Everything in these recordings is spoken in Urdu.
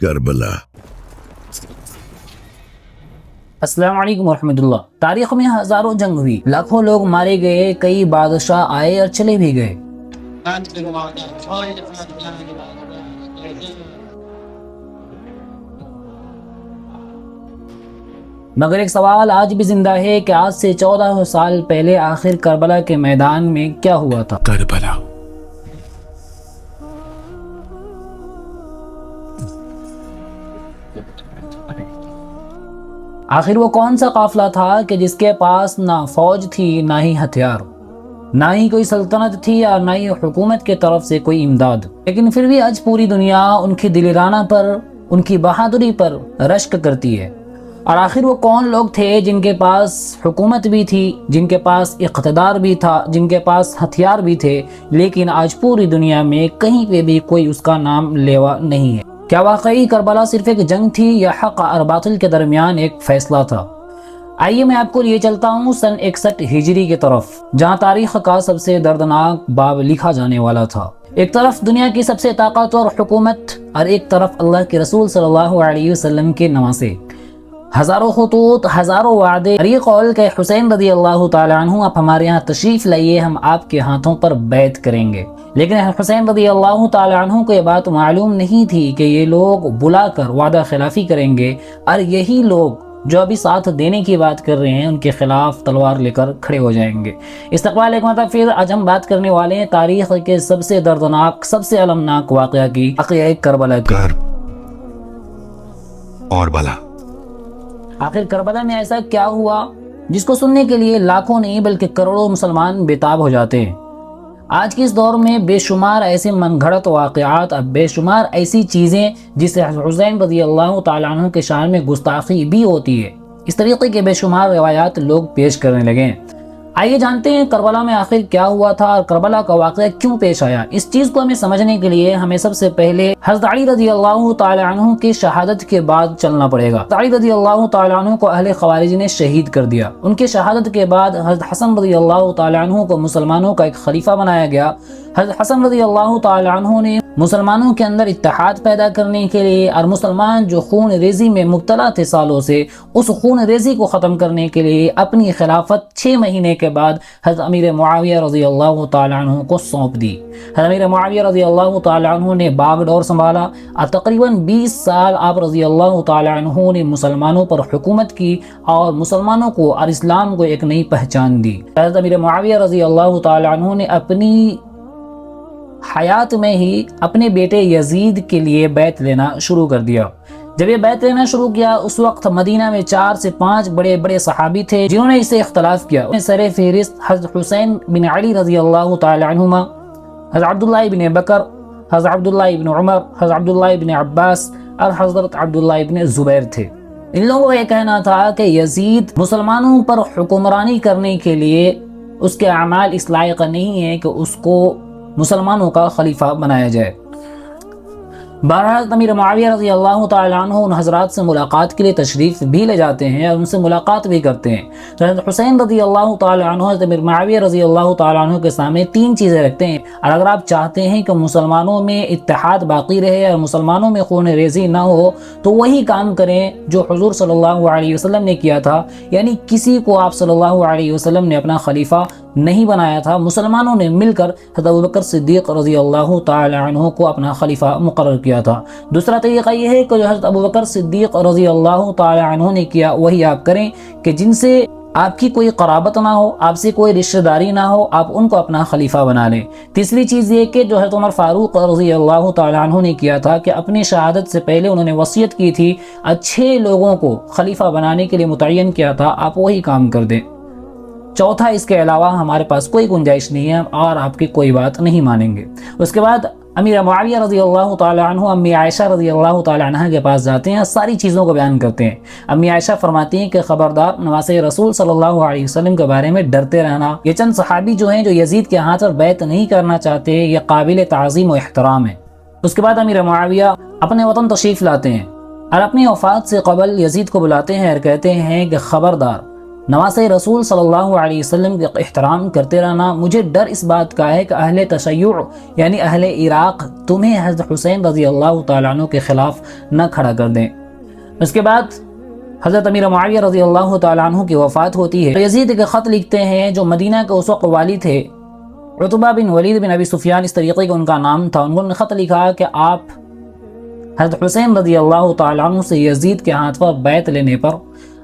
کربلا۔ السلام علیکم ورحمۃ اللہ۔ تاریخ میں ہزاروں جنگ ہوئی، لاکھوں لوگ مارے گئے، کئی بادشاہ آئے اور چلے بھی گئے، مگر ایک سوال آج بھی زندہ ہے کہ آج سے 1400 سال پہلے آخر کربلا کے میدان میں کیا ہوا تھا؟ کربلا آخر وہ کون سا قافلہ تھا کہ جس کے پاس نہ فوج تھی، نہ ہی ہتھیار، نہ ہی کوئی سلطنت تھی اور نہ ہی حکومت کے طرف سے کوئی امداد، لیکن پھر بھی آج پوری دنیا ان کی دلیرانہ پر، ان کی بہادری پر رشک کرتی ہے۔ اور آخر وہ کون لوگ تھے جن کے پاس حکومت بھی تھی، جن کے پاس اقتدار بھی تھا، جن کے پاس ہتھیار بھی تھے، لیکن آج پوری دنیا میں کہیں پہ بھی کوئی اس کا نام لیوا نہیں ہے؟ کیا واقعی کربلا صرف ایک جنگ تھی یا حق اور باطل کے درمیان ایک فیصلہ تھا؟ آئیے میں آپ کو لیے چلتا ہوں سن 61 ہجری کی طرف، جہاں تاریخ کا سب سے دردناک باب لکھا جانے والا تھا۔ ایک طرف دنیا کی سب سے طاقتور حکومت اور ایک طرف اللہ کے رسول صلی اللہ علیہ وسلم کے نواسے، ہزاروں خطوط، ہزاروں وعدے، اور یہ قول کہ حسین رضی اللہ تعالیٰ عنہ آپ ہمارے یہاں تشریف لائیے، ہم آپ کے ہاتھوں پر بیعت کریں گے۔ لیکن حسین رضی اللہ تعالیٰ عنہ کو یہ بات معلوم نہیں تھی کہ یہ لوگ بلا کر وعدہ خلافی کریں گے، اور یہی لوگ جو ابھی ساتھ دینے کی بات کر رہے ہیں ان کے خلاف تلوار لے کر کھڑے ہو جائیں گے۔ استقبال ایک مرتبہ پھر آج ہم بات کرنے والے ہیں تاریخ کے سب سے دردناک، سب سے المناک واقعہ کی، واقعہ کربلا کی۔ اور بلا آخر کربلا میں ایسا کیا ہوا جس کو سننے کے لیے لاکھوں نہیں بلکہ کروڑوں مسلمان بےتاب ہو جاتے ہیں؟ آج کے اس دور میں بے شمار ایسے من گھڑت واقعات، اب بے شمار ایسی چیزیں جس سے حسین رضی اللہ تعالیٰ عنہ کے شان میں گستاخی بھی ہوتی ہے، اس طریقے کے بے شمار روایات لوگ پیش کرنے لگے ہیں۔ آئیے جانتے ہیں کربلا میں آخر کیا ہوا تھا اور کربلا کا واقعہ کیوں پیش آیا۔ اس چیز کو ہمیں سمجھنے کے لیے ہمیں سب سے پہلے حضرت علی رضی اللہ تعالیٰ عنہ کی شہادت کے بعد چلنا پڑے گا۔ حضرت علی رضی اللہ تعالیٰ عنہ کو اہل خوارج نے شہید کر دیا۔ ان کے شہادت کے بعد حضرت حسن رضی اللہ تعالیٰ عنہ کو مسلمانوں کا ایک خلیفہ بنایا گیا۔ حضرت حسن رضی اللہ تعالیٰ عنہ نے مسلمانوں کے اندر اتحاد پیدا کرنے کے لیے اور مسلمان جو خون ریزی میں مبتلا تھے سالوں سے، اس خون ریزی کو ختم کرنے کے لیے اپنی خلافت 6 مہینے کے بعد حضرت امیر معاویہ رضی اللہ تعالیٰ عنہ کو سونپ دی۔ حضرت امیر معاویہ رضی اللہ تعالیٰ عنہ نے باغ ڈور سنبھالا اور تقریباً 20 سال آپ رضی اللہ تعالیٰ عنہ نے مسلمانوں پر حکومت کی اور مسلمانوں کو اور اسلام کو ایک نئی پہچان دی۔ حضرت امیر معاویہ رضی اللہ تعالیٰ عنہ نے اپنی حیات میں ہی اپنے بیٹے یزید کے لیے بیعت لینا شروع کر دیا۔ جب یہ بیعت لینا شروع کیا، اس وقت مدینہ میں 4 سے 5 بڑے بڑے صحابی تھے جنہوں نے اسے اختلاف کیا۔ سر فہرست حضرت حسین بن علی رضی اللہ تعالی عنہما، حضرت عبداللہ بن بکر، حضرت عبداللہ بن عمر، حضرت عبداللہ بن عباس اور حضرت عبداللہ بن زبیر تھے۔ ان لوگوں کا یہ کہنا تھا کہ یزید مسلمانوں پر حکمرانی کرنے کے لیے اس کے اعمال اس لائق نہیں ہے کہ اس کو مسلمانوں کا خلیفہ بنایا جائے۔ بہرحال امیر معاویہ رضی اللہ تعالیٰ عنہ ان حضرات سے ملاقات کے لیے تشریف بھی لے جاتے ہیں اور ان سے ملاقات بھی کرتے ہیں۔ حضرت حسین رضی اللہ تعالیٰ عنہ حضرت امیر معاویہ رضی اللہ تعالیٰ عنہ کے سامنے 3 چیزیں رکھتے ہیں، اور اگر آپ چاہتے ہیں کہ مسلمانوں میں اتحاد باقی رہے اور مسلمانوں میں خون ریزی نہ ہو تو وہی کام کریں جو حضور صلی اللہ علیہ وسلم نے کیا تھا، یعنی کسی کو آپ صلی اللہ علیہ وسلم نے اپنا خلیفہ نہیں بنایا تھا، مسلمانوں نے مل کر حضرت ابوبکر صدیق رضی اللہ تعالی عنہ کو اپنا خلیفہ مقرر کیا تھا۔ دوسرا طریقہ یہ ہے کہ جو حضرت ابوبکر صدیق رضی اللہ تعالی عنہ نے کیا وہی آپ کریں، کہ جن سے آپ کی کوئی قرابت نہ ہو، آپ سے کوئی رشتہ داری نہ ہو، آپ ان کو اپنا خلیفہ بنا لیں۔ تیسری چیز یہ کہ جو حضرت عمر فاروق رضی اللہ تعالی عنہ نے کیا تھا کہ اپنی شہادت سے پہلے انہوں نے وصیت کی تھی، اچھے لوگوں کو خلیفہ بنانے کے لیے متعین کیا تھا، آپ وہی کام کر دیں۔ چوتھا، اس کے علاوہ ہمارے پاس کوئی گنجائش نہیں ہے اور آپ کی کوئی بات نہیں مانیں گے۔ اس کے بعد امیر معاویہ رضی اللہ تعالی عنہ امی عائشہ رضی اللہ تعالی عنہ کے پاس جاتے ہیں اور ساری چیزوں کو بیان کرتے ہیں۔ امی عائشہ فرماتی ہیں کہ خبردار، نواسے رسول صلی اللہ علیہ وسلم کے بارے میں ڈرتے رہنا۔ یہ چند صحابی جو ہیں جو یزید کے ہاتھ پر بیعت نہیں کرنا چاہتے، یہ قابل تعظیم و احترام ہے۔ اس کے بعد امیر معاویہ اپنے وطن تشریف لاتے ہیں اور اپنی وفات سے قبل یزید کو بلاتے ہیں اور کہتے ہیں کہ خبردار، نواسۂ رسول صلی اللہ علیہ وسلم کا احترام کرتے رہنا. مجھے ڈر اس بات کا ہے کہ اہل تشیع یعنی اہل عراق تمہیں حضرت حسین رضی اللہ تعالیٰ عنہ کے خلاف نہ کھڑا کر دیں. اس کے بعد حضرت امیر معاویہ رضی اللہ تعالیٰ عنہ کی وفات ہوتی ہے. یزید کے خط لکھتے ہیں جو مدینہ کے اس وقت والی تھے عتبہ بن ولید بن ابی سفیان، اس طریقے کا ان کا نام تھا. انہوں نے خط لکھا کہ آپ حضرت حسین رضی اللہ تعالیٰ عنہ سے یزید کے ہاتھ پر بیعت لینے پر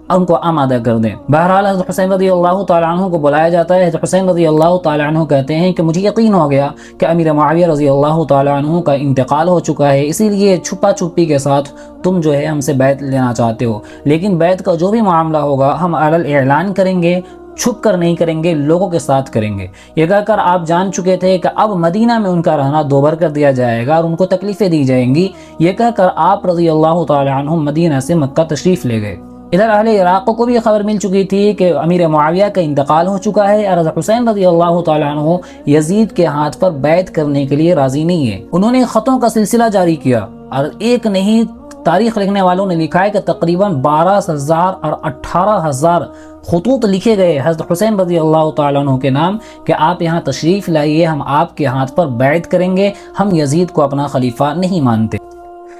ان کو آمادہ کر دیں. بہرحال حضرت حسین رضی اللہ تعالیٰ عنہ کو بلایا جاتا ہے. حضرت حسین رضی اللہ تعالیٰ عنہ کہتے ہیں کہ مجھے یقین ہو گیا کہ امیر معاویہ رضی اللہ تعالیٰ عنہ کا انتقال ہو چکا ہے، اسی لیے چھپا چھپی کے ساتھ تم جو ہے ہم سے بیعت لینا چاہتے ہو، لیکن بیعت کا جو بھی معاملہ ہوگا ہم علی اعلان کریں گے، چھپ کر نہیں کریں گے، لوگوں کے ساتھ کریں گے. یہ کہہ کر آپ جان چکے تھے کہ اب مدینہ میں ان کا رہنا دوبر کر دیا جائے گا اور ان کو تکلیفیں دی جائیں گی. یہ کہہ کر آپ رضی اللہ تعالیٰ عنہ مدینہ سے مکہ تشریف لے گئے. ادھر اہل عراق کو بھی خبر مل چکی تھی کہ امیر معاویہ کا انتقال ہو چکا ہے اور حضرت حسین رضی اللہ تعالیٰ عنہ یزید کے ہاتھ پر بیعت کرنے کے لیے راضی نہیں ہے. انہوں نے خطوں کا سلسلہ جاری کیا اور ایک نہیں، تاریخ لکھنے والوں نے لکھا ہے کہ تقریباً 12,000 اور 18,000 خطوط لکھے گئے حضرت حسین رضی اللہ تعالیٰ عنہ کے نام کہ آپ یہاں تشریف لائیے، ہم آپ کے ہاتھ پر بیعت کریں گے، ہم یزید کو اپنا خلیفہ نہیں مانتے.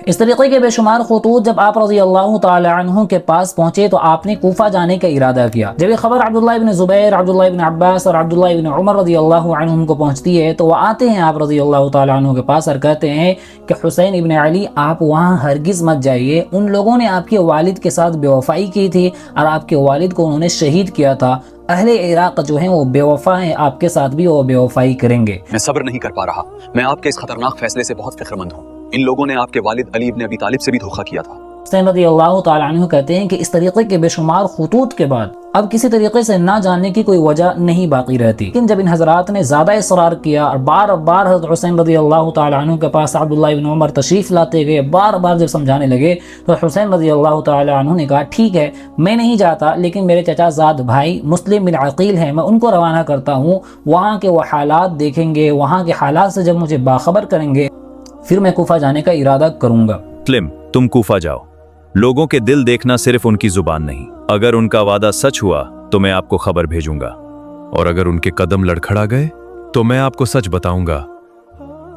اس طریقے کے بے شمار خطوط جب آپ رضی اللہ تعالی عنہ کے پاس پہنچے تو آپ نے کوفہ جانے کا ارادہ کیا. جب یہ خبر عبداللہ ابن زبیر، عبداللہ ابن عباس اور عبداللہ ابن عمر رضی اللہ عنہم کو پہنچتی ہے تو وہ آتے ہیں آپ رضی اللہ تعالی عنہ کے پاس اور کہتے ہیں کہ حسین ابن علی آپ وہاں ہرگز مت جائیے، ان لوگوں نے آپ کے والد کے ساتھ بے وفائی کی تھی اور آپ کے والد کو انہوں نے شہید کیا تھا. اہل عراق جو ہیں وہ بے وفا ہیں، آپ کے ساتھ بھی وہ بے وفائی کریں گے. میں صبر نہیں کر پا رہا، میں آپ کے اس خطرناک فیصلے سے بہت فکر مند ہوں. ان لوگوں نے آپ کے والد علی ابن ابی طالب سے بھی دھوکہ کیا تھا. حسین رضی اللہ تعالیٰ عنہ کہتے ہیں کہ اس طریقے کے بے شمار خطوط کے بعد اب کسی طریقے سے نہ جاننے کی کوئی وجہ نہیں باقی رہتی. لیکن جب ان حضرات نے زیادہ اصرار کیا اور بار بار حضرت حسین رضی اللہ تعالیٰ عنہ کے پاس عبداللہ ابن عمر تشریف لاتے گئے، بار بار جب سمجھانے لگے تو حسین رضی اللہ تعالیٰ عنہ نے کہا ٹھیک ہے میں نہیں جاتا، لیکن میرے چچا زاد بھائی مسلم بن عقیل ہیں، میں ان کو روانہ کرتا ہوں، وہاں کے وہ حالات دیکھیں گے، وہاں کے حالات سے جب مجھے باخبر کریں گے پھر میں کوفہ جانے کا ارادہ کروں گا. مسلم تم کوفہ جاؤ، لوگوں کے دل دیکھنا صرف ان کی زبان نہیں. اگر ان کا وعدہ سچ ہوا تو میں آپ کو خبر بھیجوں گا، اور اگر ان کے قدم لڑکھڑا گئے تو میں آپ کو سچ بتاؤں گا،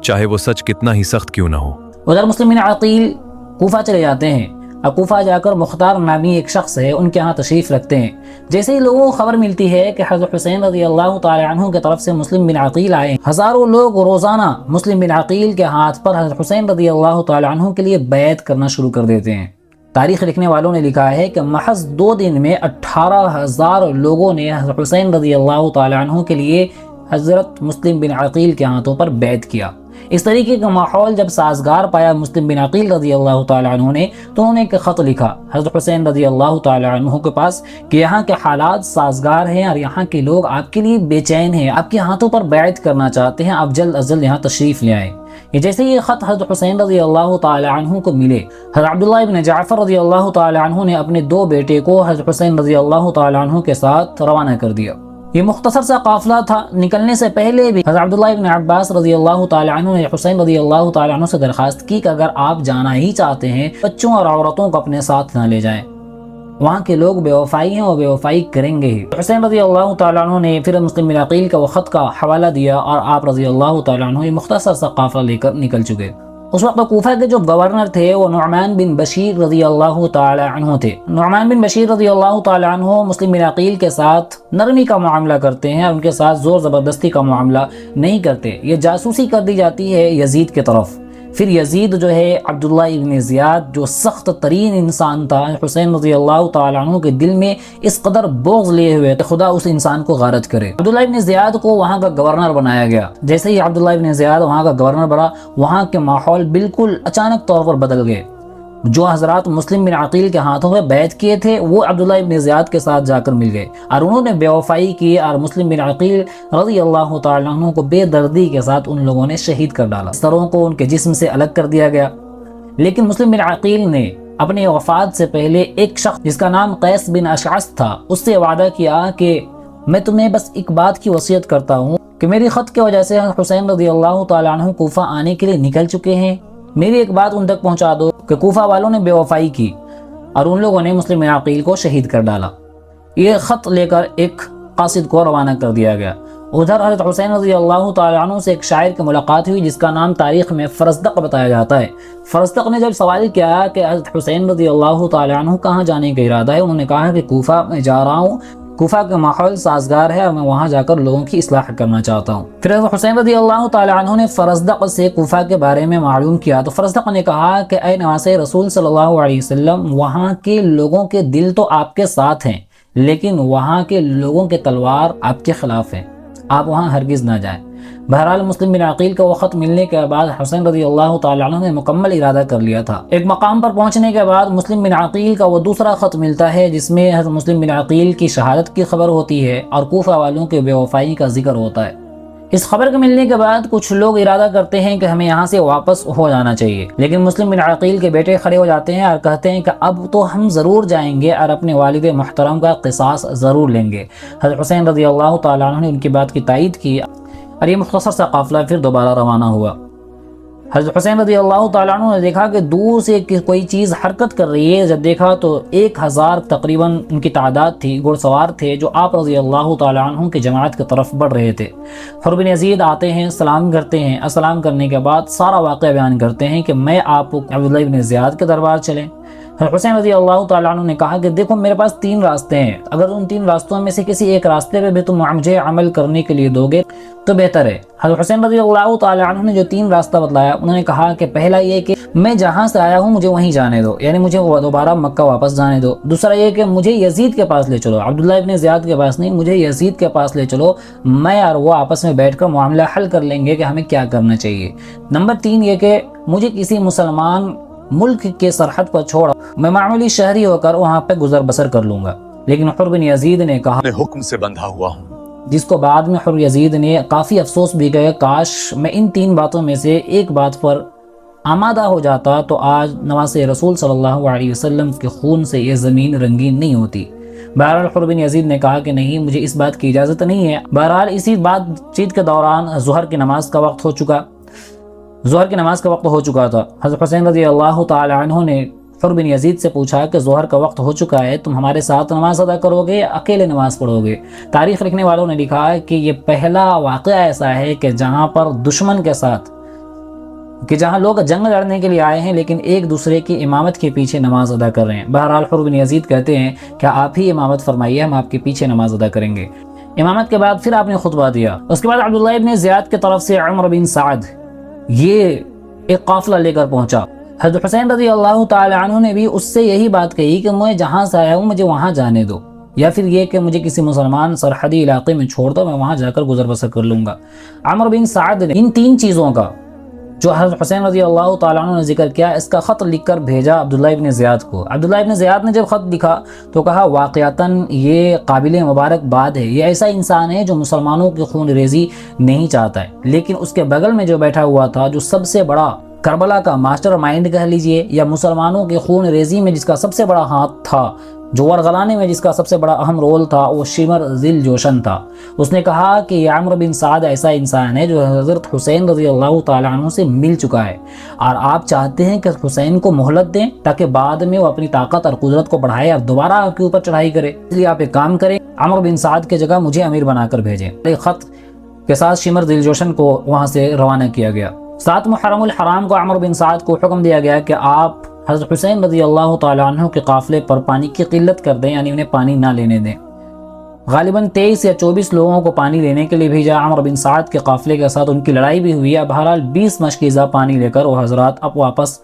چاہے وہ سچ کتنا ہی سخت کیوں نہ ہو. ادھر مسلم بن عقیل کوفہ چلے جاتے ہیں. اب کوفہ جا کر مختار نامی ایک شخص ہے ان کے ہاں تشریف رکھتے ہیں. جیسے ہی لوگوں کو خبر ملتی ہے کہ حضرت حسین رضی اللہ تعالی عنہ کی طرف سے مسلم بن عقیل آئے، ہزاروں لوگ روزانہ مسلم بن عقیل کے ہاتھ پر حضرت حسین رضی اللہ تعالی عنہ کے لیے بیعت کرنا شروع کر دیتے ہیں. تاریخ لکھنے والوں نے لکھا ہے کہ محض 2 دن میں 18,000 لوگوں نے حضرت حسین رضی اللہ تعالی عنہ کے لیے حضرت مسلم بن عقیل کے ہاتھوں پر بیعت کیا. اس طریقے کا ماحول جب سازگار پایا مسلم بن عقیل رضی اللہ تعالی عنہ نے تو انہوں نے ایک خط لکھا حضرت حسین رضی اللہ تعالی عنہ کے پاس کہ یہاں کے حالات سازگار ہیں اور یہاں کے لوگ آپ کے لیے بے چین ہیں، آپ کے ہاتھوں پر بیعت کرنا چاہتے ہیں، آپ جلد از جلد یہاں تشریف لے آئیں. یہ جیسے یہ خط حضرت حسین رضی اللہ تعالی عنہ کو ملے، حضرت عبداللہ ابن جعفر رضی اللہ تعالی عنہ نے اپنے 2 بیٹے کو حضرت حسین رضی اللہ تعالی عنہ کے ساتھ روانہ کر دیا. یہ مختصر سا قافلہ تھا. نکلنے سے پہلے بھی حضرت عبداللہ ابن عباس رضی اللہ تعالی عنہ نے حسین رضی اللہ تعالی عنہ سے درخواست کی کہ اگر آپ جانا ہی چاہتے ہیں بچوں اور عورتوں کو اپنے ساتھ نہ لے جائیں، وہاں کے لوگ بے وفائی ہیں اور بے وفائی کریں گے ہی. حسین رضی اللہ تعالی عنہ نے پھر مسلم بن عقیل کا وہ خط کا حوالہ دیا اور آپ رضی اللہ تعالی عنہ یہ مختصر سا قافلہ لے کر نکل چکے. اس وقت کوفہ کے جو گورنر تھے وہ نعمان بن بشیر رضی اللہ تعالی عنہ تھے. نعمان بن بشیر رضی اللہ تعالی عنہ مسلم بن عقیل کے ساتھ نرمی کا معاملہ کرتے ہیں اور ان کے ساتھ زور زبردستی کا معاملہ نہیں کرتے. یہ جاسوسی کر دی جاتی ہے یزید کی طرف. پھر یزید جو ہے عبداللہ ابن زیاد جو سخت ترین انسان تھا، حسین رضی اللہ تعالی عنہ کے دل میں اس قدر بغض لیے ہوئے کہ خدا اس انسان کو غارت کرے. عبداللہ ابن زیاد کو وہاں کا گورنر بنایا گیا. جیسے ہی عبداللہ ابن زیاد وہاں کا گورنر بنا، وہاں کے ماحول بالکل اچانک طور پر بدل گئے. جو حضرات مسلم بن عقیل کے ہاتھوں میں بیعت کیے تھے وہ عبداللہ ابن زیاد کے ساتھ جا کر مل گئے اور انہوں نے بے وفائی کی اور مسلم بن عقیل رضی اللہ تعالی عنہ کو بے دردی کے ساتھ ان لوگوں نے شہید کر ڈالا. سروں کو ان کے جسم سے الگ کر دیا گیا. لیکن مسلم بن عقیل نے اپنی وفات سے پہلے ایک شخص جس کا نام قیس بن اشعث تھا اس سے وعدہ کیا کہ میں تمہیں بس ایک بات کی وصیت کرتا ہوں کہ میری خط کی وجہ سے حسین رضی اللہ تعالی عنہ کوفہ آنے کے لیے نکل چکے ہیں، میری ایک بات ان تک پہنچا دو کہ کوفہ والوں نے بے وفائی کی اور ان لوگوں نے مسلم بن عقیل کو شہید کر ڈالا. یہ خط لے کر ایک قاصد کو روانہ کر دیا گیا۔ ادھر حضرت حسین رضی اللہ تعالیٰ عنہ سے ایک شاعر کی ملاقات ہوئی جس کا نام تاریخ میں فرزدق بتایا جاتا ہے۔ فرزدق نے جب سوال کیا کہ حضرت حسین رضی اللہ تعالیٰ عنہ کہاں جانے کا ارادہ ہے، انہوں نے کہا کہ کوفہ میں جا رہا ہوں، کوفہ کا ماحول سازگار ہے اور میں وہاں جا کر لوگوں کی اصلاح کرنا چاہتا ہوں۔ پھر حضرت حسین رضی اللہ تعالیٰ عنہ نے فرزدق سے کوفہ کے بارے میں معلوم کیا تو فرزدق نے کہا کہ اے نواسۂ رسول صلی اللہ علیہ وسلم، وہاں کے لوگوں کے دل تو آپ کے ساتھ ہیں لیکن وہاں کے لوگوں کے تلوار آپ کے خلاف ہیں، آپ وہاں ہرگز نہ جائیں۔ بہرحال مسلم بن عقیل کا وہ خط ملنے کے بعد حسین رضی اللہ تعالیٰ عنہ نے مکمل ارادہ کر لیا تھا۔ ایک مقام پر پہنچنے کے بعد مسلم بن عقیل کا وہ دوسرا خط ملتا ہے جس میں حضرت مسلم بن عقیل کی شہادت کی خبر ہوتی ہے اور کوفہ والوں کے بے وفائی کا ذکر ہوتا ہے۔ اس خبر کے ملنے کے بعد کچھ لوگ ارادہ کرتے ہیں کہ ہمیں یہاں سے واپس ہو جانا چاہیے، لیکن مسلم بن عقیل کے بیٹے کھڑے ہو جاتے ہیں اور کہتے ہیں کہ اب تو ہم ضرور جائیں گے اور اپنے والد محترم کا قصاص ضرور لیں گے۔ حضرت حسین رضی اللہ تعالیٰ عنہ نے ان کی بات کی تائید کی اور یہ مختصر سا قافلہ پھر دوبارہ روانہ ہوا۔ حضرت حسین رضی اللہ تعالیٰ عنہ نے دیکھا کہ دور سے کوئی چیز حرکت کر رہی ہے، جب دیکھا تو 1000 تقریباً ان کی تعداد تھی، گھڑ سوار تھے جو آپ رضی اللہ تعالیٰ عنہ کی جماعت کی طرف بڑھ رہے تھے۔ حر بن یزید آتے ہیں، سلام کرتے ہیں، السلام کرنے کے بعد سارا واقعہ بیان کرتے ہیں کہ میں آپ کو عبداللہ بن زیاد کے دربار چلیں۔ حضرت حسین رضی اللہ تعالیٰ عنہ نے کہا کہ دیکھو میرے پاس 3 راستے ہیں، اگر ان 3 راستوں میں سے کسی ایک راستے پہ بھی تم مجھے عمل کرنے کے لیے دو گے تو بہتر ہے۔ حضرت حسین رضی اللہ تعالیٰ عنہ نے جو 3 راستہ بتلایا، انہوں نے کہا کہ پہلا یہ کہ میں جہاں سے آیا ہوں مجھے وہیں جانے دو، یعنی مجھے دوبارہ مکہ واپس جانے دو۔ دوسرا یہ کہ مجھے یزید کے پاس لے چلو، عبداللہ ابن زیاد کے پاس نہیں، مجھے یزید کے پاس لے چلو، میں اور وہ آپس میں بیٹھ کر معاملہ حل کر لیں گے کہ ہمیں کیا کرنا چاہیے۔ نمبر 3 یہ کہ مجھے کسی مسلمان ملک کے سرحد پر چھوڑ، میں معمولی شہری ہو کر وہاں پہ گزر بسر کر لوں گا۔ لیکن حر بن یزید نے کہا، میں حکم سے بندھا ہوا ہوں، جس کو بعد میں حر یزید نے کافی افسوس بھی گئے، کاش میں ان 3 باتوں میں سے ایک بات پر آمادہ ہو جاتا تو آج نواسۂ رسول صلی اللہ علیہ وسلم کے خون سے یہ زمین رنگین نہیں ہوتی۔ بہرحال حر بن یزید نے کہا کہ نہیں، مجھے اس بات کی اجازت نہیں ہے۔ بہرحال اسی بات چیت کے دوران ظہر کی نماز کا وقت ہو چکا تھا۔ حضرت حسین رضی اللہ تعالی عنہ نے حر بن یزید سے پوچھا کہ ظہر کا وقت ہو چکا ہے، تم ہمارے ساتھ نماز ادا کرو گے یا اکیلے نماز پڑھو گے؟ تاریخ لکھنے والوں نے لکھا ہے کہ یہ پہلا واقعہ ایسا ہے کہ جہاں پر دشمن کے ساتھ، کہ جہاں لوگ جنگ لڑنے کے لیے آئے ہیں لیکن ایک دوسرے کی امامت کے پیچھے نماز ادا کر رہے ہیں۔ بہرحال حر بن یزید کہتے ہیں کہ آپ ہی امامت فرمائیے، ہم آپ کے پیچھے نماز ادا کریں گے۔ امامت کے بعد پھر آپ نے خطبہ دیا۔ اس کے بعد عبداللہ ابن زیاد کی طرف سے عمر بن سعد یہ ایک قافلہ لے کر پہنچا۔ حضرت حسین رضی اللہ تعالی عنہ نے بھی اس سے یہی بات کہی کہ میں جہاں سے آیا ہوں مجھے وہاں جانے دو، یا پھر یہ کہ مجھے کسی مسلمان سرحدی علاقے میں چھوڑ دو، میں وہاں جا کر گزر بسر کر لوں گا۔ عمر بن سعد نے ان 3 چیزوں کا جو حضرت حسین رضی اللہ تعالیٰ عنہ نے ذکر کیا، اس کا خط لکھ کر بھیجا عبداللہ ابن زیاد کو۔ عبداللہ ابن زیاد نے جب خط لکھا تو کہا واقعتاً یہ قابل مبارکباد ہے، یہ ایسا انسان ہے جو مسلمانوں کی خون ریزی نہیں چاہتا ہے، لیکن اس کے بغل میں جو بیٹھا ہوا تھا، جو سب سے بڑا کربلا کا ماسٹر مائنڈ کہہ لیجئے، یا مسلمانوں کی خون ریزی میں جس کا سب سے بڑا ہاتھ تھا، جو ورغلانے میں جس کا سب سے بڑا اہم رول تھا، وہ شمر ذل جوشن تھا۔ اس نے کہا کہ یہ عمر بن سعد ایسا انسان ہے جو حضرت حسین رضی اللہ تعالیٰ عنہ سے مل چکا ہے، اور آپ چاہتے ہیں کہ حسین کو مہلت دیں تاکہ بعد میں وہ اپنی طاقت اور قدرت کو بڑھائے اور دوبارہ آپ کے اوپر چڑھائی کرے، اس لیے آپ ایک کام کریں، عمر بن سعد کی جگہ مجھے امیر بنا کر بھیجیں۔ ایک خط کے ساتھ شمر ذل جوشن کو وہاں سے روانہ کیا گیا۔ 7 محرم الحرام کو عمر بن سعد کو حکم دیا گیا کہ آپ حضرت حسین رضی اللہ تعالیٰ عنہ کے قافلے پر پانی کی قلت کر دیں، یعنی انہیں پانی نہ لینے دیں۔ غالباً 23 یا 24 لوگوں کو پانی لینے کے لیے بھیجا۔ عمر بن سعد کے قافلے کے ساتھ ان کی لڑائی بھی ہوئی ہے۔ بہرحال 20 مشکیزہ پانی لے کر وہ حضرات اب واپس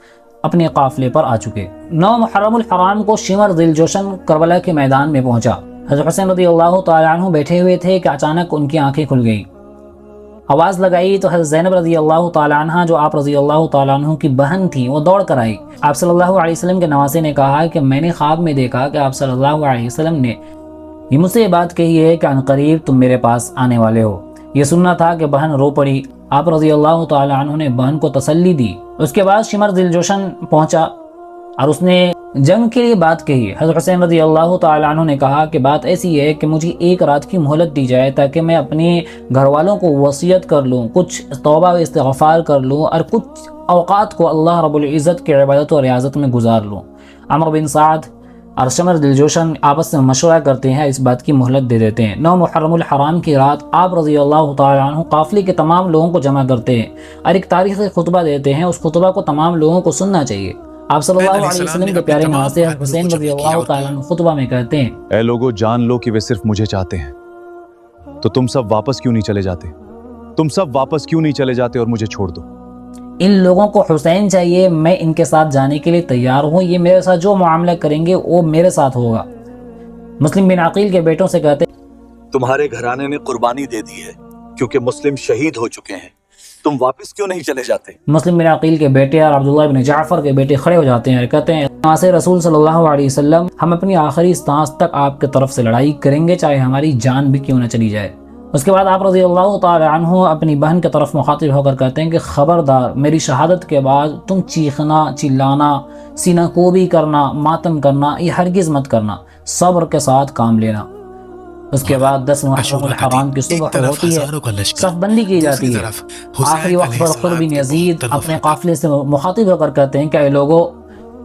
اپنے قافلے پر آ چکے۔ 9 محرم الحرام کو شمر ذل جوشن کربلا کے میدان میں پہنچا۔ حضرت حسین رضی اللہ تعالیٰ عنہ بیٹھے ہوئے تھے کہ اچانک ان کی آنکھیں کھل گئیں۔ آواز لگائی تو حضرت زینب رضی اللہ تعالیٰ عنہ جو آپ رضی اللہ تعالیٰ عنہ کی بہن تھی وہ دوڑ کر آئی۔ آپ صلی اللہ علیہ وسلم کے نواسے نے کہا کہ میں نے خواب میں دیکھا کہ آپ صلی اللہ علیہ وسلم نے یہ مجھ سے یہ بات کہی ہے کہ عنقریب تم میرے پاس آنے والے ہو۔ یہ سننا تھا کہ بہن رو پڑی۔ آپ رضی اللہ تعالیٰ عنہ نے بہن کو تسلی دی۔ اس کے بعد شمر ذل جوشن پہنچا اور اس نے جنگ کے لیے بات کہی۔ حضرت حسین رضی اللہ تعالیٰ عنہ نے کہا کہ بات ایسی ہے کہ مجھے 1 رات کی مہلت دی جائے تاکہ میں اپنے گھر والوں کو وصیت کر لوں، کچھ توبہ و استغفار کر لوں اور کچھ اوقات کو اللہ رب العزت کے عبادت و ریاضت میں گزار لوں۔ عمر بن سعد اور شمر دلجوشن آپس میں مشورہ کرتے ہیں، اس بات کی مہلت دے دیتے ہیں۔ 9 محرم الحرام کی رات آپ رضی اللہ تعالیٰ عنہ قافلے کے تمام لوگوں کو جمع کرتے ہیں اور ایک تاریخی خطبہ دیتے ہیں۔ اس خطبہ کو تمام لوگوں کو سننا چاہیے۔ آپ صلی اللہ علیہ وسلم کے پیارے نواسے حسین رضی اللہ تعالیٰ عنہ خطبہ میں کہتے ہیں، اے لوگو، جان لو کہ وہ صرف مجھے چاہتے ہیں، تو تم سب واپس کیوں نہیں چلے جاتے؟ تم سب واپس کیوں نہیں چلے جاتے اور مجھے چھوڑ دو؟ ان لوگوں کو حسین چاہیے، میں ان کے ساتھ جانے کے لیے تیار ہوں، یہ میرے ساتھ جو معاملہ کریں گے وہ میرے ساتھ ہوگا۔ مسلم بن عقیل کے بیٹوں سے کہتے ہیں، تمہارے گھرانے نے قربانی دے دی ہے کیونکہ مسلم شہید ہو چکے ہیں، تم واپس کیوں نہیں چلے جاتے؟ مسلم بن عقیل کے بیٹے اور عبداللہ بن جعفر کے بیٹے کھڑے ہو جاتے ہیں اور کہتے ہیں، نواسے رسول صلی اللہ علیہ وسلم، ہم اپنی آخری سانس تک آپ کی طرف سے لڑائی کریں گے، چاہے ہماری جان بھی کیوں نہ چلی جائے۔ اس کے بعد آپ رضی اللہ تعالی عنہ اپنی بہن کی طرف مخاطب ہو کر کہتے ہیں کہ خبردار، میری شہادت کے بعد تم چیخنا، چلانا، سینہ کوبی کرنا، ماتم کرنا یہ ہرگز مت کرنا، صبر کے ساتھ کام لینا۔ اس کے بعد 10 محرم الحرام کی صبح ہوتی ہے، صف بندی کی جاتی ہے۔ آخری وقت پر خر بن یزید اپنے قافلے سے مخاطب ہو کر کہتے ہیں کہ اے لوگو،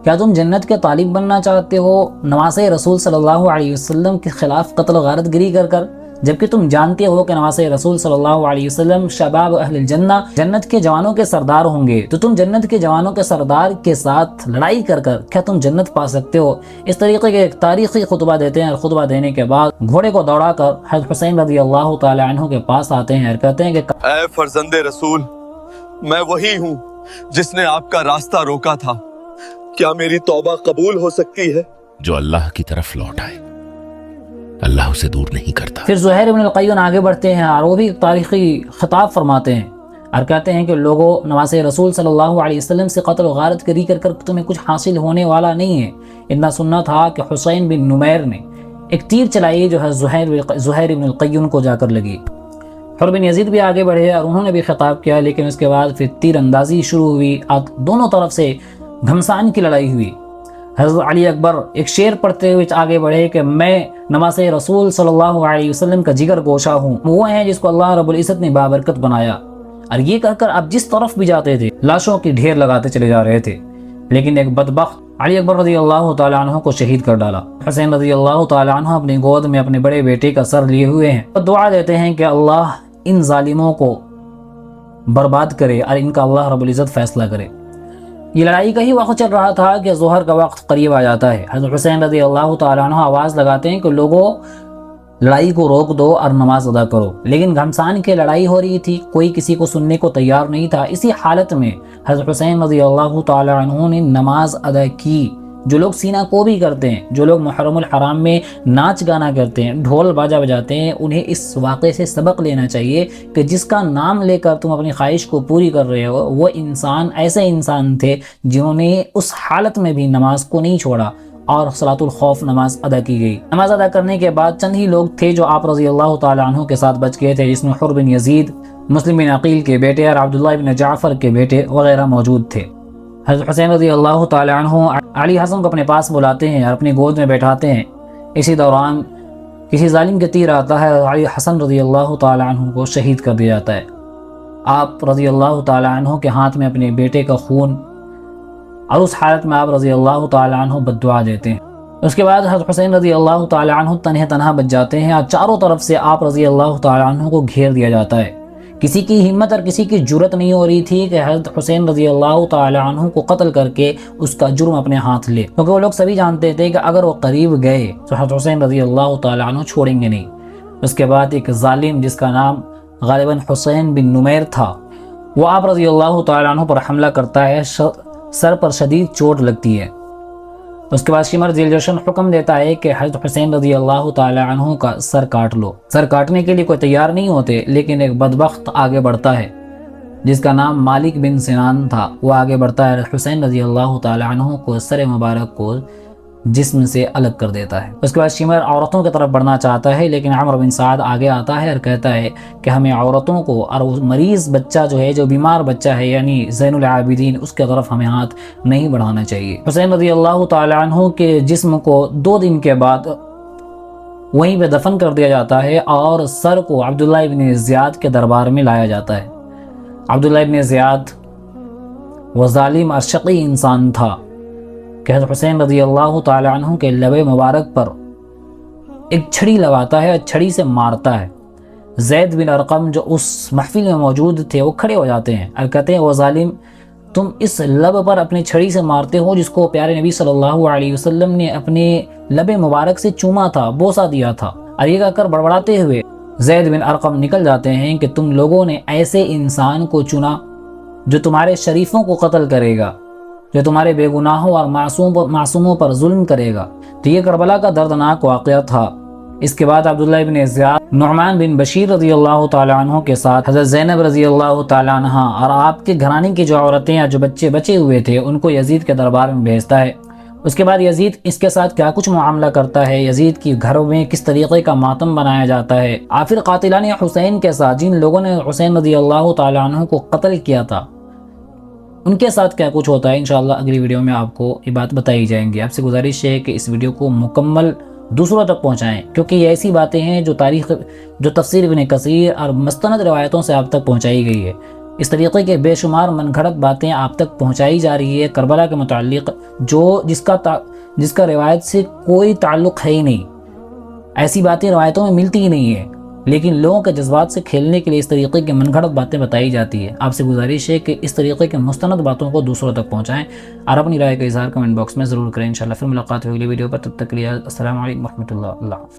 کیا تم جنت کے طالب بننا چاہتے ہو نواسے رسول صلی اللہ علیہ وسلم کے خلاف قتل و غارت گری کر کر، جبکہ تم جانتے ہو کہ نواسے رسول صلی اللہ علیہ وسلم شباب اہل الجنہ، جنت کے جوانوں کے سردار ہوں گے، تو تم جنت کے جوانوں کے سردار کے ساتھ لڑائی کر کر کیا تم جنت پا سکتے ہو؟ اس طریقے کے ایک تاریخی خطبہ دیتے ہیں، اور خطبہ دینے کے بعد گھوڑے کو دوڑا کر حضرت حسین رضی اللہ تعالی عنہ کے پاس آتے ہیں اور کہتے ہیں کہ اے فرزند رسول، میں وہی ہوں جس نے آپ کا راستہ روکا تھا، کیا میری توبہ قبول ہو سکتی ہے؟ جو اللہ کی طرف لوٹ آئے اللہ اسے دور نہیں کرتا۔ پھر زہیر بن القیون آگے بڑھتے ہیں اور وہ بھی تاریخی خطاب فرماتے ہیں اور کہتے ہیں کہ لوگوں، نواسے رسول صلی اللہ علیہ وسلم سے قتل و غارت کری کر کر تمہیں کچھ حاصل ہونے والا نہیں ہے۔ اتنا سننا تھا کہ حسین بن نمیر نے ایک تیر چلائی جو ہے زہیر بن القیون کو جا کر لگی۔ حر بن یزید بھی آگے بڑھے اور انہوں نے بھی خطاب کیا، لیکن اس کے بعد پھر تیر اندازی شروع ہوئی اور دونوں طرف سے گھمسان کی لڑائی ہوئی۔ حضرت علی اکبر ایک شعر پڑھتے ہوئے آگے بڑھے کہ میں نواسے رسول صلی اللہ علیہ وسلم کا جگر گوشہ ہوں، وہ ہیں جس کو اللہ رب العزت نے بابرکت بنایا۔ اور یہ کہہ کر اب جس طرف بھی جاتے تھے لاشوں کی ڈھیر لگاتے چلے جا رہے تھے، لیکن ایک بدبخت علی اکبر رضی اللہ تعالیٰ عنہ کو شہید کر ڈالا۔ حسین رضی اللہ تعالیٰ عنہ اپنی گود میں اپنے بڑے بیٹے کا سر لیے ہوئے ہیں اور دعا دیتے ہیں کہ اللہ ان ظالموں کو برباد کرے اور ان کا اللہ رب العزت فیصلہ کرے۔ یہ لڑائی کا ہی وقت چل رہا تھا کہ ظہر کا وقت قریب آ جاتا ہے۔ حضرت حسین رضی اللہ تعالیٰ عنہ آواز لگاتے ہیں کہ لوگوں، لڑائی کو روک دو اور نماز ادا کرو، لیکن گھمسان کی لڑائی ہو رہی تھی، کوئی کسی کو سننے کو تیار نہیں تھا۔ اسی حالت میں حضرت حسین رضی اللہ تعالیٰ عنہ نے نماز ادا کی۔ جو لوگ سینہ کو بھی کرتے ہیں، جو لوگ محرم الحرام میں ناچ گانا کرتے ہیں، ڈھول باجا بجاتے ہیں، انہیں اس واقعے سے سبق لینا چاہیے کہ جس کا نام لے کر تم اپنی خواہش کو پوری کر رہے ہو، وہ انسان ایسے انسان تھے جنہوں نے اس حالت میں بھی نماز کو نہیں چھوڑا اور صلاۃ الخوف نماز ادا کی گئی۔ نماز ادا کرنے کے بعد چند ہی لوگ تھے جو آپ رضی اللہ تعالی عنہ کے ساتھ بچ گئے تھے، جس میں حر بن یزید، مسلم بن عقیل کے بیٹے اور عبداللہ بن جعفر کے بیٹے وغیرہ موجود تھے۔ حضرت حسین رضی اللہ تعالی عنہ علی حسن کو اپنے پاس بلاتے ہیں اور اپنی گود میں بیٹھاتے ہیں۔ اسی دوران کسی ظالم کے تیر آتا ہے اور علی حسن رضی اللہ تعالی عنہ کو شہید کر دیا جاتا ہے۔ آپ رضی اللہ تعالی عنہ کے ہاتھ میں اپنے بیٹے کا خون، اور اس حالت میں آپ رضی اللہ تعالی عنہ بد دعا دیتے ہیں۔ اس کے بعد حضرت حسین رضی اللہ تعالی عنہ تنہا بچ جاتے ہیں اور چاروں طرف سے آپ رضی اللہ تعالی عنہ کو گھیر دیا جاتا ہے۔ کسی کی ہمت اور کسی کی جرت نہیں ہو رہی تھی کہ حضرت حسین رضی اللہ تعالی عنہ کو قتل کر کے اس کا جرم اپنے ہاتھ لے، کیونکہ وہ لوگ سبھی جانتے تھے کہ اگر وہ قریب گئے تو حضرت حسین رضی اللہ تعالی عنہ چھوڑیں گے نہیں۔ اس کے بعد ایک ظالم جس کا نام غالباً حسین بن نمیر تھا، وہ آپ رضی اللہ تعالی عنہ پر حملہ کرتا ہے، سر پر شدید چوٹ لگتی ہے۔ اس کے بعد شمر ذی الجشن حکم دیتا ہے کہ حضرت حسین رضی اللہ تعالی عنہ کا سر کاٹ لو۔ سر کاٹنے کے لیے کوئی تیار نہیں ہوتے، لیکن ایک بدبخت آگے بڑھتا ہے جس کا نام مالک بن سنان تھا۔ وہ آگے بڑھتا ہے، حسین رضی اللہ تعالی عنہ کو سر مبارک کو جسم سے الگ کر دیتا ہے۔ اس کے بعد شمر عورتوں کی طرف بڑھنا چاہتا ہے، لیکن عمر بن سعد آگے آتا ہے اور کہتا ہے کہ ہمیں عورتوں کو اور وہ مریض بچہ جو ہے، جو بیمار بچہ ہے یعنی زین العابدین، اس کی طرف ہمیں ہاتھ نہیں بڑھانا چاہیے۔ حسین رضی اللہ تعالی عنہ کے جسم کو 2 دن کے بعد وہیں پہ دفن کر دیا جاتا ہے اور سر کو عبداللہ ابن زیاد کے دربار میں لایا جاتا ہے۔ عبداللہ ابن زیاد وہ ظالم اور شقی انسان تھا کہ حضرت حسین رضی اللہ تعالیٰ عنہ کے لب مبارک پر ایک چھڑی لگاتا ہے اور چھڑی سے مارتا ہے۔ زید بن ارقم جو اس محفل میں موجود تھے وہ کھڑے ہو جاتے ہیں اور کہتے ہیں وہ ظالم، تم اس لب پر اپنی چھڑی سے مارتے ہو جس کو پیارے نبی صلی اللہ علیہ وسلم نے اپنے لب مبارک سے چوما تھا، بوسہ دیا تھا۔ اور یہ کہہ کر بڑبڑاتے ہوئے زید بن ارقم نکل جاتے ہیں کہ تم لوگوں نے ایسے انسان کو چنا جو تمہارے شریفوں کو قتل کرے گا، جو تمہارے بے گناہوں اور معصوموں پر ظلم کرے گا۔ تو یہ کربلا کا دردناک واقعہ تھا۔ اس کے بعد عبداللہ بن زیاد نعمان بن بشیر رضی اللہ تعالیٰ عنہ کے ساتھ حضرت زینب رضی اللہ تعالیٰ عنہ اور آپ کے گھرانے کی جو عورتیں یا جو بچے بچے ہوئے تھے ان کو یزید کے دربار میں بھیجتا ہے۔ اس کے بعد یزید اس کے ساتھ کیا کچھ معاملہ کرتا ہے، یزید کی گھروں میں کس طریقے کا ماتم بنایا جاتا ہے، آخر قاتلان حسین کے ساتھ جن لوگوں نے حسین رضی اللہ تعالیٰ عنہ کو قتل کیا تھا ان کے ساتھ کیا کچھ ہوتا ہے، انشاءاللہ اگلی ویڈیو میں آپ کو یہ بات بتائی جائیں گی۔ آپ سے گزارش ہے کہ اس ویڈیو کو مکمل دوسروں تک پہنچائیں، کیونکہ یہ ایسی باتیں ہیں جو تفسیر ابن کثیر اور مستند روایتوں سے آپ تک پہنچائی گئی ہے۔ اس طریقے کے بے شمار من گھڑت باتیں آپ تک پہنچائی جا رہی ہے کربلا کے متعلق، جس کا روایت سے کوئی تعلق ہے ہی نہیں۔ ایسی باتیں روایتوں میں ملتی ہی نہیں ہے، لیکن لوگوں کے جذبات سے کھیلنے کے لیے اس طریقے کی من گھڑت باتیں بتائی جاتی ہے۔ آپ سے گزارش ہے کہ اس طریقے کے مستند باتوں کو دوسروں تک پہنچائیں اور اپنی رائے کا اظہار کمنٹ باکس میں ضرور کریں۔ انشاءاللہ پھر ملاقات ہوگی اگلی ویڈیو پر، تب تک کے لیے السلام علیکم ورحمۃ اللہ۔